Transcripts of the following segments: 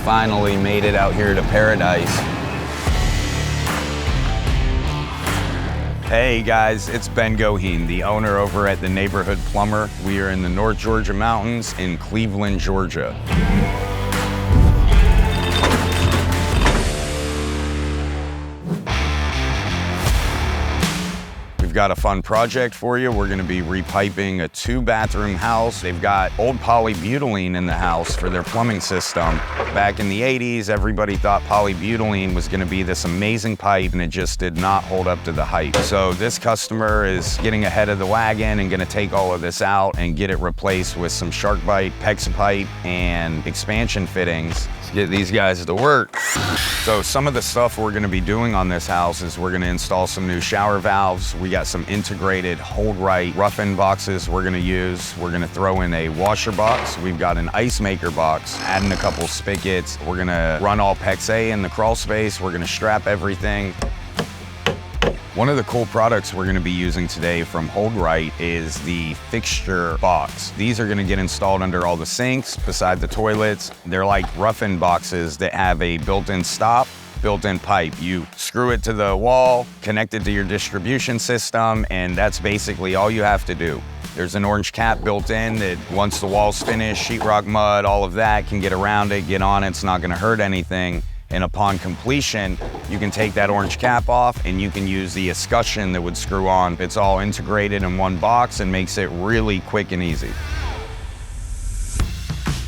finally made it out here to paradise. Hey guys, it's Ben Goheen, the owner over at the Neighborhood Plumber. We are in the North Georgia mountains in Cleveland, Georgia. Got a fun project for you. We're gonna be repiping a 2-bathroom house. They've got old polybutylene in the house for their plumbing system. Back in the 80s, everybody thought polybutylene was gonna be this amazing pipe, and it just did not hold up to the hype. So this customer is getting ahead of the wagon and gonna take all of this out and get it replaced with some SharkBite PEX-a pipe and expansion fittings. Let's get these guys to work. So some of the stuff we're gonna be doing on this house is we're gonna install some new shower valves. We got some integrated HoldRite rough-in boxes we're gonna use. We're gonna throw in a washer box. We've got an ice maker box, adding a couple spigots. We're gonna run all PEX-a in the crawl space. We're gonna strap everything. One of the cool products we're gonna be using today from HoldRite is the fixture box. These are gonna get installed under all the sinks, beside the toilets. They're like rough-in boxes that have a built-in stop, built-in pipe. You screw it to the wall, connect it to your distribution system, and that's basically all you have to do. There's an orange cap built in that once the wall's finished, sheetrock, mud, all of that can get around it, get on it, it's not gonna hurt anything. And upon completion, you can take that orange cap off and you can use the escutcheon that would screw on. It's all integrated in one box and makes it really quick and easy.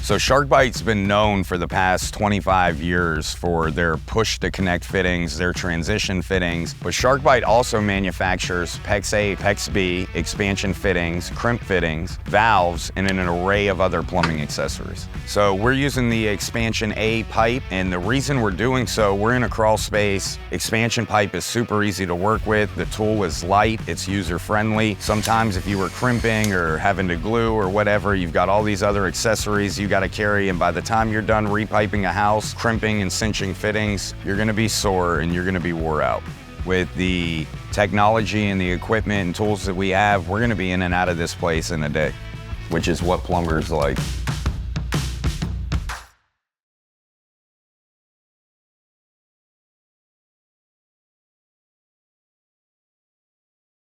So SharkBite's been known for the past 25 years for their push-to-connect fittings, their transition fittings, but SharkBite also manufactures PEX-a, PEX-b, expansion fittings, crimp fittings, valves, and an array of other plumbing accessories. So we're using the expansion A pipe, and the reason we're doing so, we're in a crawl space. Expansion pipe is super easy to work with. The tool is light, it's user-friendly. Sometimes if you were crimping or having to glue or whatever, you've got all these other accessories you got to carry, and by the time you're done repiping a house, crimping and cinching fittings, you're gonna be sore and you're gonna be wore out. With the technology and the equipment and tools that we have, we're gonna be in and out of this place in a day, which is what plumbers like.